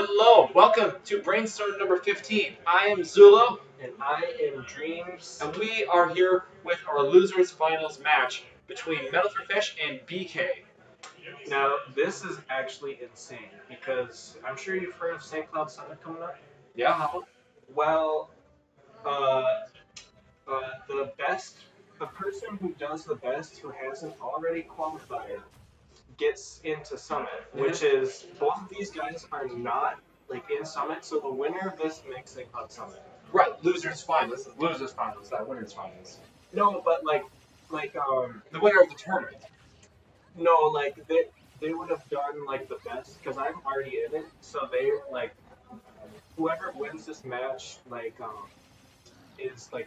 Hello, welcome to Brainstorm number 15. I am Zulo, And I am Dreams. and we are here with our losers finals match between Metal4Fish and bkay. Now, this is actually insane because I'm sure you've heard of St. Cloud Summit coming up. Yeah, Well, uh, the person who does the best, who hasn't already qualified, gets into Summit, which is both of these guys are not in Summit. So the winner of this makes St. Cloud Summit. right. Losers finals. This is losers finals, not winners finals. No, but The winner of the tournament. no, they would have done the best because I'm already in it. So they whoever wins this match is the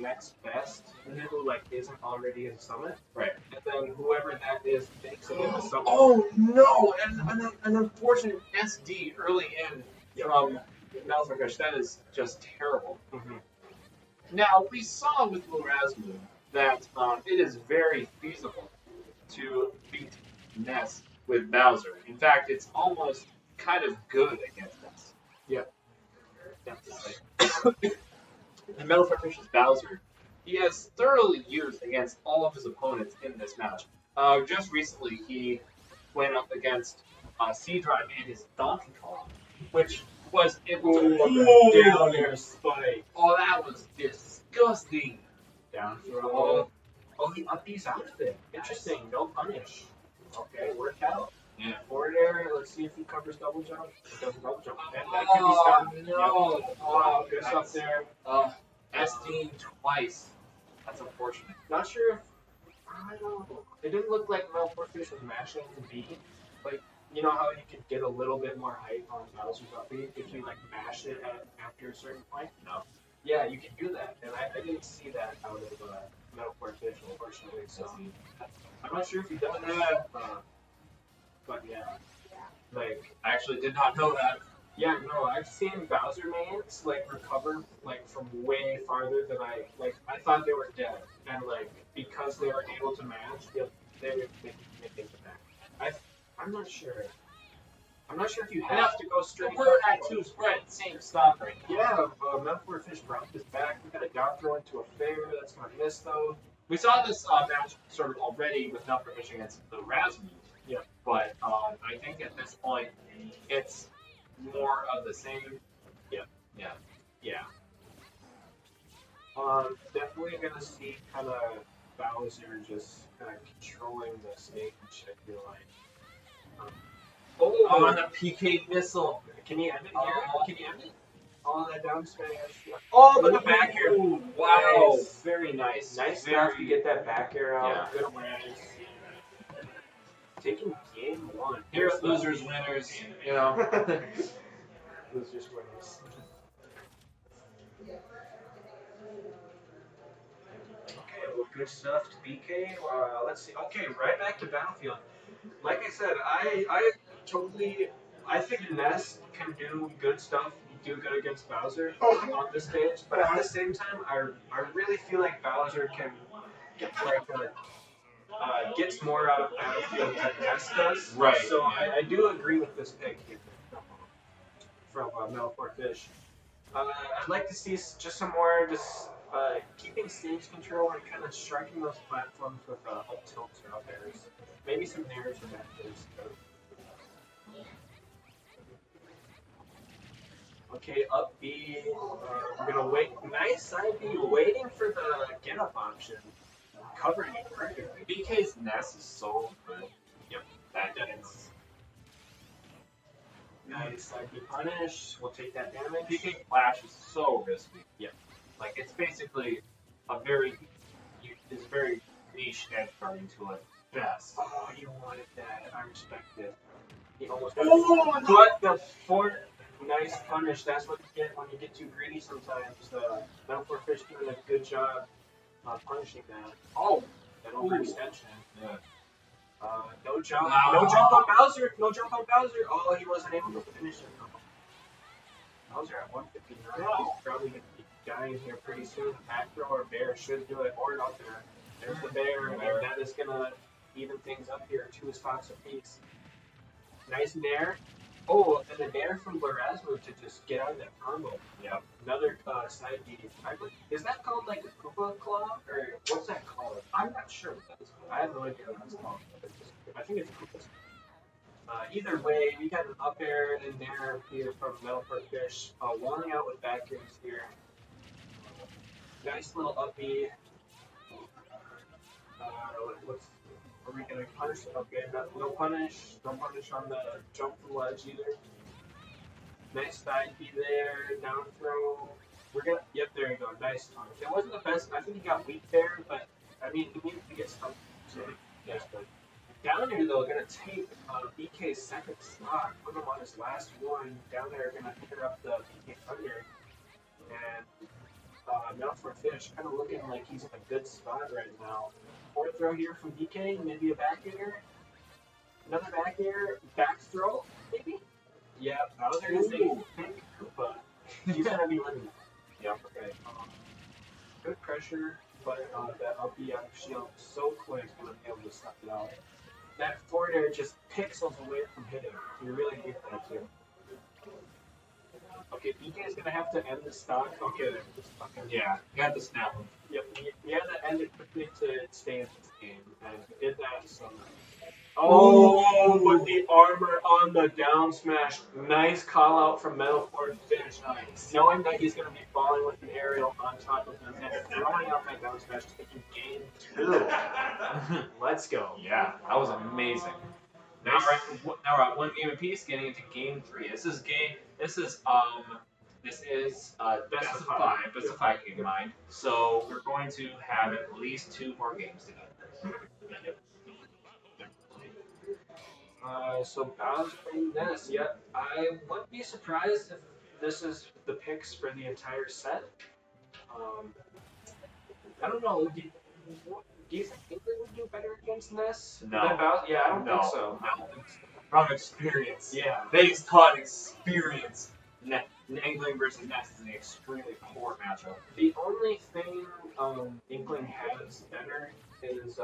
next best who isn't already in Summit, Right. and then whoever that is makes it into Summit. Oh no! And an unfortunate SD early in from Metal4Fish. That is just terrible. Mhm. Now, we saw with Lurazmu that it is very feasible to beat Ness with Bowser. In fact, it's almost kind of good against Ness. Yeah. And Metal4Fish's Bowser, he has thoroughly used against all of his opponents in this match. Just recently, he went up against C-Drive and his Donkey Kong, which was able to Down air spike. Oh, that was disgusting. Down throw. Oh, the upbeat outfit. Interesting. No punish. Okay, worked out. Yeah. Forward air. Let's see if he covers double jump. He doesn't double jump. That could be stopped. No. Yep. Wow, good stuff there. SD twice. That's unfortunate. Not sure if I don't know. It didn't look like Metal4Fish was mashing to B. You know how you could get a little bit more height on Bowser's upbeat if you mash it after a certain point? No. Yeah, you can do that, and I didn't see that out of Metal4Fish, unfortunately. So I'm not sure if he does that, but yeah, I actually did not know that. yeah, no, I've seen Bowser mains recover from way farther than I thought they were dead, and because they were able to match, they were making it back. I'm not sure. I'm not sure if you have to go straight. We're at 2 spread, same stop right now. Yeah, Metal4Fish dropped his back. We got a down throw into a fair. That's gonna miss though. We saw this match sort of already with Metal4Fish against the Razmus. Yeah. But I think at this point, it's more of the same. Yeah. Yeah. Yeah. Definitely gonna see kind of Bowser just kind of controlling the stage. I feel like. On the PK missile. Can you end it here? Can you end it? Oh, that down smash. Oh, look at back air. Wow. Nice. Very nice. Nice Very, stuff to get that back air out. Yeah. Good wins. Taking game 1. Here's losers, winners. You know. Losers, winners. Okay, well, good stuff to BK. Let's see. Okay, right back to Battlefield. Like I said, I think Ness can do good stuff, do good against Bowser on this stage, but at the same time, I really feel like Bowser can gets more out of Battlefield than Ness does. Right. So I do agree with this pick here from Metal4Fish. I'd like to see just some more keeping stage control and kind of striking those platforms with up tilts or up airs. Maybe some nairs or back airs. Okay, up B. We're gonna wait. Nice side B, waiting for the get up option. Covering it perfectly. BK's Ness is so good. Yep. That is. Nice side B punish. We'll take that damage. BK Flash is so risky. Yep. It's basically very niche edge guarding to it. Best. Oh, you wanted that. I respect it. He almost Oh, but the fort. Nice punish. That's what you get when you get too greedy sometimes. Metal4Fish doing a good job punishing that. Oh, that overextension. Yeah. No jump. Wow. No jump on Bowser. No jump on Bowser. Oh, he wasn't able to finish it. Bowser at 159. He's probably going to be dying here pretty soon. Back throw or bear should do it. Or out there. There's the bear. And that is going to even things up here. 2 spots apiece. Nice nair. Oh, and a dare from Barazmo to just get out of that combo. Yep. Another side B. Is that called like a Koopa Claw? Or what's that called? I'm not sure what that is called. I have no idea what that's called. I think it's Koopa. Either way, we got an up air in there here from Metal4Fish. Walling out with back airs here. Nice little up B. Are we gonna punish? Okay, no punish. No punish on the jump from ledge either. Nice side B there, down throw. We're gonna, yep, there you go. Nice time. It wasn't the best. I think he got weak there, but I mean, he needed to get stuck. So, yes, but down there though, gonna take BK's second stock, put him on his last one. Down there, gonna interrupt the BK Thunder, and Metal4Fish kind of looking like he's in a good spot right now. Forward throw here from BK, maybe a back air. Another back air, back throw, maybe? Yeah, Bowser is a pink Koopa. He's gonna be living. Yep, okay. Good pressure, but that up B out of shield so quick, gonna be able to suck it out. That forward air just pixels away from hitting. You really need that too. Okay, BK is gonna have to end the stock. Okay, Yeah, you have to snap him. yep, we had to end it quickly to stay in this game, and we did that. So, oh, with the armor on the down smash, nice call out from Metal4Fish. Nice. Knowing that he's gonna be falling with the aerial on top of him and throwing out that down smash, taking game 2. Let's go. Yeah, that was amazing. Now we're at one game apiece, getting into game 3. This is best of five, keep in mind. So we're going to have at least 2 more games to go. So Bowser in this, yep. I wouldn't be surprised if this is the picks for the entire set. I don't know. Do you think England would do better against Ness? No. Than Bowser? Yeah, I don't No. think so. I don't think so. From experience. Yeah. Based on experience. England versus Ness is an extremely poor matchup. The only thing Inkling has better is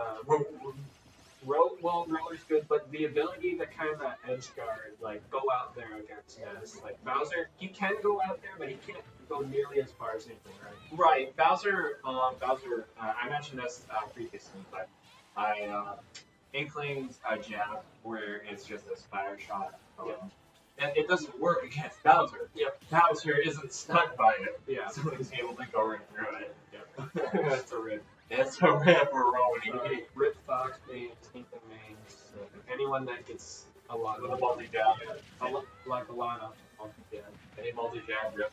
Roller's good, but the ability to kind of edge guard, like go out there against Ness. Like Bowser, he can go out there, but he can't go nearly as far as Inkling, right? Right, Bowser. I mentioned this previously, but Inkling's jab, where it's just a splatter shot, and it doesn't work against Bowser. Yep. Bowser isn't stuck by it. Yeah. So he's able to go right through it. Yep. That's a rip. That's a rip for Rony. Rip Fox mains, Inkling mains. Anyone that gets a lot With of a multi-jab. like a lot of multi-jab. Any multi-jab rip.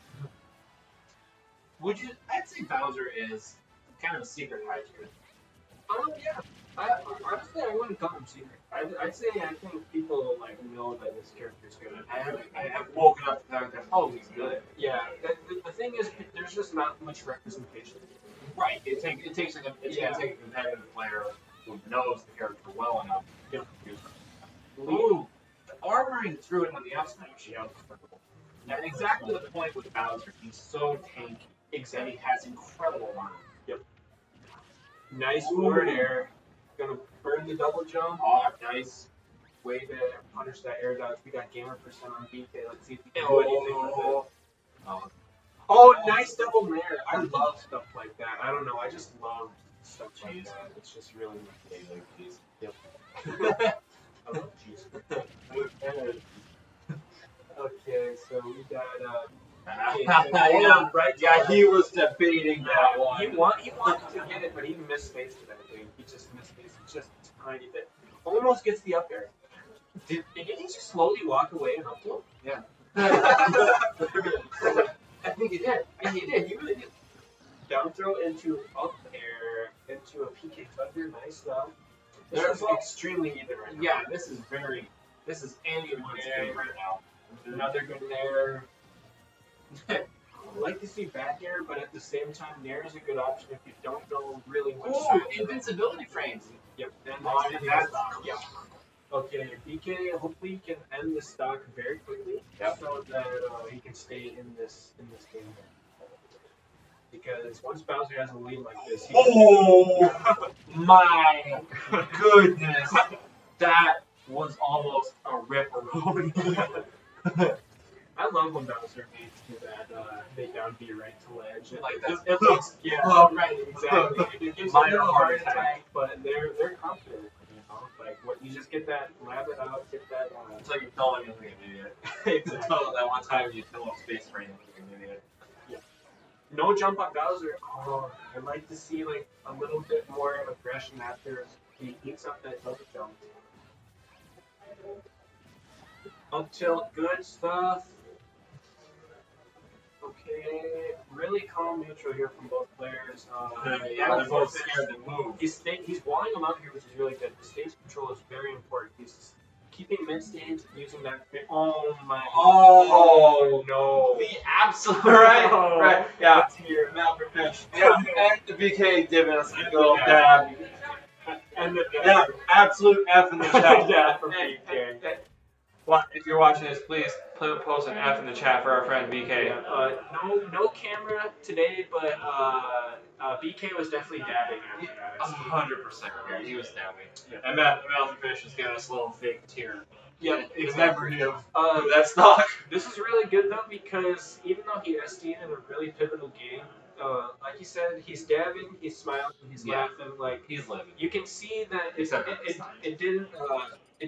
I'd say Bowser is kind of a secret high tier. Yeah. Honestly, I wouldn't call him secret. I'd say I think people like know that this character's good. I have woken up to the fact that, he's good. Yeah. The thing is, there's just not much representation. Right. It's gonna take a competitive player who knows the character well enough. Ooh, armoring through it on the up smash. Yeah. And exactly the point with Bowser. He's so tanky. Exactly. And he has incredible armor. Yep. Nice forward air. Gonna burn the double jump. Oh, nice. Way to punish that air dodge. We got gamer percent on BK. Let's see if we can do anything with it. Oh, nice double nair. I love stuff like that. I don't know. I just love stuff like that. It's just really nice. Yep. I love cheese. Okay, so we got yeah, he was debating that one. He wanted to get it, but he misspaced it, I think. He just misspaced it just a tiny bit. Almost gets the up air. Did he just slowly walk away and up tilt? Yeah. I think he did. He really did. Down throw into up air, into a PK Thunder. Nice stuff. This is extremely even right now. Yeah, this is anyone's game right now. Another good nair. I like to see back air, but at the same time, nair is a good option if you don't know really what Ooh, invincibility frames. Yep. And That's yeah. Okay, BK hopefully can end the stock very quickly, so that he can stay in this game. Because once Bowser has a lead like this, my goodness, that was almost a ripper. I love when Bowser makes that they down B right to ledge. Like that. It looks, yeah, right, exactly. It gives Minor them a heart heart attack. attack, but they're confident. You know, like what you just get that rabbit out, get that. Until you tell him you're an idiot. Exactly. Until that one time you fill up space for him, you're an idiot. No jump on Bowser. Oh, I'd like to see like a little bit more of aggression after he eats up that double jump. Up tilt, good stuff. Okay, really calm neutral here from both players. Yeah, they're both scared to move. He's walling him out here, which is really good. The stage control is very important. He's keeping mid stage, using that. Oh my! Oh no! The absolute right, yeah. Here, Metal4Fish. Yeah, and the BK giving us a little dab. And the Yeah, absolute F in the chat. yeah, from BK. Well, if you're watching this, please post an F in the chat for our friend BK. No camera today, but BK was definitely dabbing after that. 100%. Yeah, he was dabbing. Yeah. And Metal4Fish was giving us a little fake tear. Yeah, Exactly. That stock. This is really good though because even though he SD'd in a really pivotal game, like you said, he's dabbing, he's smiling, he's laughing, like he's living. You can see that it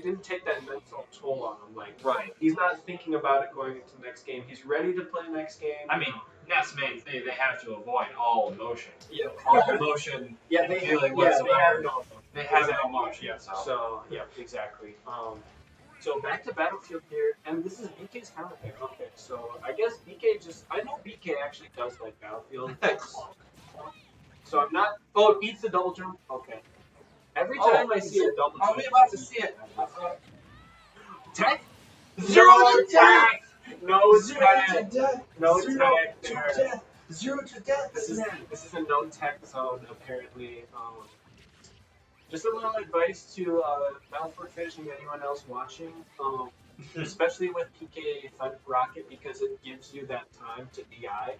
didn't take that mental toll on him. Like he's not thinking about it going into the next game. He's ready to play next game. I mean, that's the main thing. They have to avoid all emotion. Yeah. All emotion. Yeah, feeling whatsoever. They have no emotion. Yeah. So yeah, exactly. So back to Battlefield here, and this is BK's counter pick. Okay, so I guess BK I know BK actually does like Battlefield. So I'm not. Oh, eats the double jump. Okay. Every time I see a double jump. Are we about to see it? Tech? Zero to death! No tech. No tech there. Zero to death. This is a no tech zone apparently. Just a little advice to Metal4Fish and anyone else watching, especially with PK Thunder Rocket because it gives you that time to DI.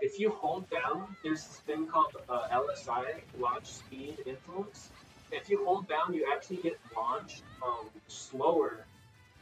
If you hold down, there's this thing called LSI, Launch Speed Influence. If you hold down, you actually get launched slower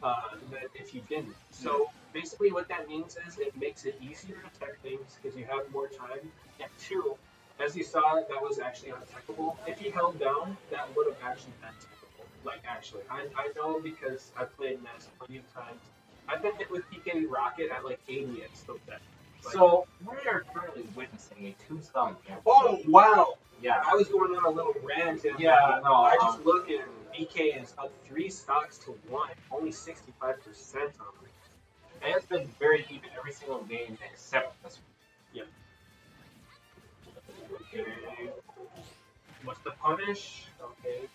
than if you didn't. So basically what that means is it makes it easier to tech things because you have more time. And two, as you saw, that was actually untechable. If he held down, that would have actually been techable. Like, actually. I know because I've played NES plenty of times. I've been hit with PK Rocket at like 80 and still dead. Like, so, we are currently witnessing a 2-stock game. Oh, wow! Yeah. I was going on a little rant. And I just look and BK is up 3 stocks to 1. Only 65% on it. And it's been very even every single game except this one. Yeah. Okay. What's the punish? Okay.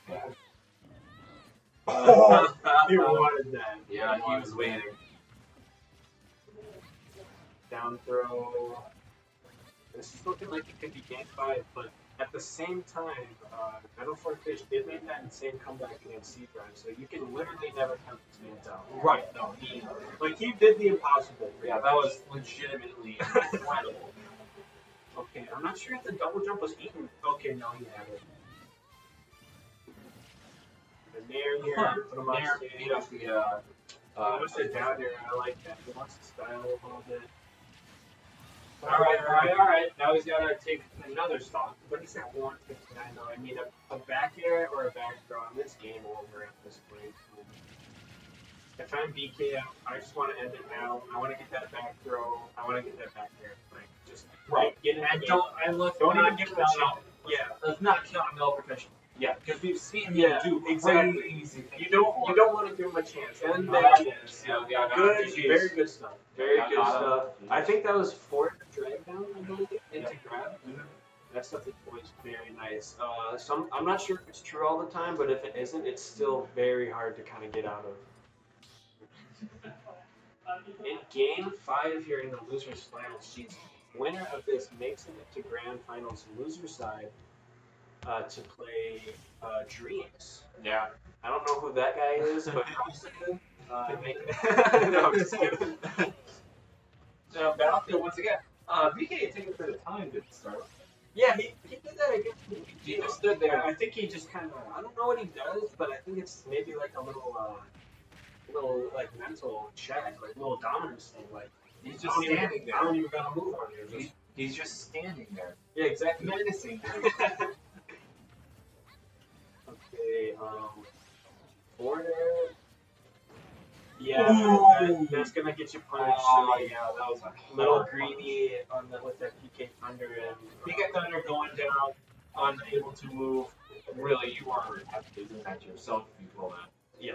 He wanted that. Yeah, he was waiting. Down throw. This is looking like it could be game 5, but at the same time, Metal4Fish did make that insane comeback against C-Drive, so you can literally never count this man down. Right, no, he did the impossible. Yeah, that was legitimately incredible. Okay, I'm not sure if the double jump was eaten. Okay, no, he had it. The Nair here, put him on stage. Beat up the, he wants it down there, I like that. He wants to style a little bit. Alright. Now he's got to take another stock. But he's at 159 though. I mean, a back air or a back throw, and it's game over at this point. If I'm BK, I just want to end it now. I want to get that back throw. I want to get that back air. Like, just get it. Don't even give it a shot. Yeah. Let's not count Metal4Fish. Yeah. Because we've seen him do exactly. Easy things. You don't want to give him a chance. And that is good, very good stuff. Very good stuff. I think that was 4th drag down, I believe, into grab. That stuff is always very nice. I'm not sure if it's true all the time, but if it isn't, it's still very hard to kind of get out of. In game 5 here in the losers finals, she's winner of this makes it to grand finals loser side to play Dreams. Yeah. I don't know who that guy is, but no, I'm just kidding. Battlefield once again. BK taking for the time to start. Yeah, he did that against me. He just stood there. I think he just kind of, I don't know what he does, but I think it's maybe like a little little like mental check, like little dominance thing. Like He's I just don't even, standing I don't there. even gotta move on you. Just He's just standing there, yeah, exactly. menacing. Okay, border. Yeah, Ooh. that's gonna get you punished. Oh yeah, that was a Little hard greedy on the with that PK Thunder and PK Thunder going down, unable to move. Really, you are absolutely at yourself if you pull that. Yeah.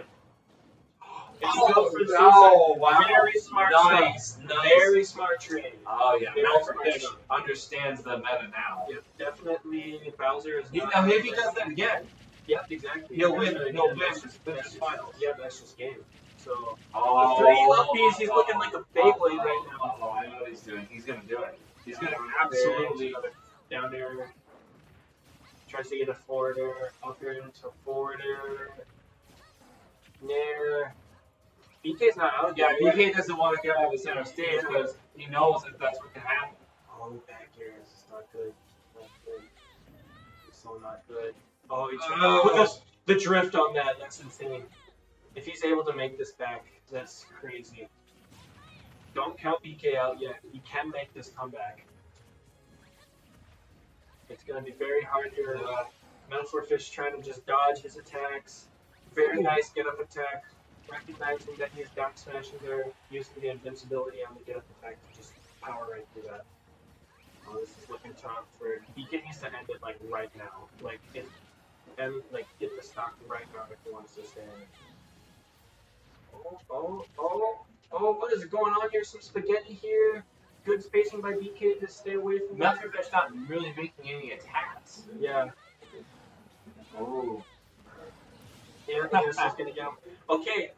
Oh, It's no, wow. Very smart Nice, stuff. nice. Very smart trade. Oh yeah, Very Metal4Fish smart. understands the meta now. Yep, definitely Bowser is. Now maybe he does that again. Yep, exactly. He'll win. He'll win. That's just finals. Yeah, that's just game. So Oh, the 3 uppies, he's looking like a Beyblade right now. Oh, I know what he's doing. He's gonna do it. He's gonna absolutely. Down there. Tries to get a forwarder, up here into forwarder. Nair. BK's not out Yeah, yet. BK doesn't want to get out of the center stage because he knows that that's what can happen. Oh, back here is not good. Not good. It's so not good. Oh, he's the drift on that. That's insane. If he's able to make this back, that's crazy. Don't count BK out yet. He can make this comeback. It's going to be very hard here. Metal4Fish trying to just dodge his attacks. Very nice get up attack. Recognizing that he's down smashing there, using the invincibility on the get up attack to just power right through that. Oh, this is looking tough for BK needs to end it like right now. Like get the stock right now if he wants to stay in it. Oh, what is going on here? Some spaghetti here. Good spacing by BK to stay away from Metal4Fish not really making any attacks. Yeah. Oh. Yeah, this is gonna get him. Okay,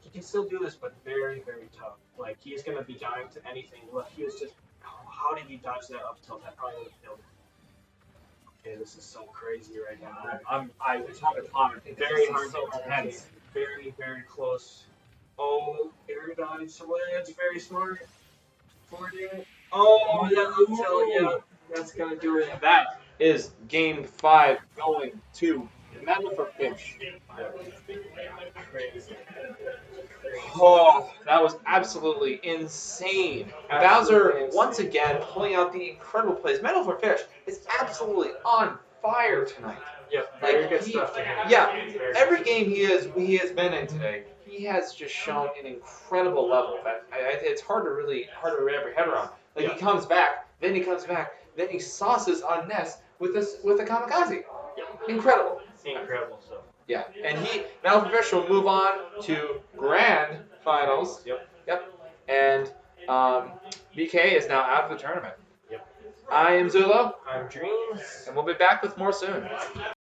he can still do this, but very, very tough. Like he's gonna be dying to anything. Look, he was just. How did he dodge that up tilt? That probably would have killed him. Okay, this is so crazy right now. It's hard to comment. Very hard so to tense. Very, very close. Oh, air dodge sleds, very smart. Forward air. Oh, yeah, up tilt, yeah. That's gonna do it. That is game 5 going to Metal4Fish. Crazy. Oh, that was absolutely insane. Bowser once again pulling out the incredible plays. Metal4Fish is absolutely on fire tonight. Yep, Like, very good stuff to him. Yeah, every game he has been in today, he has just shown an incredible level that it's hard to wrap your head around. Like Yeah. he comes back, then he sauces on Ness with a kamikaze. Incredible. Incredible stuff. Yeah, and Metal4Fish will move on to grand finals. Yep. And BK is now out of the tournament. Yep. I am Zulo, I'm Dreams. and we'll be back with more soon.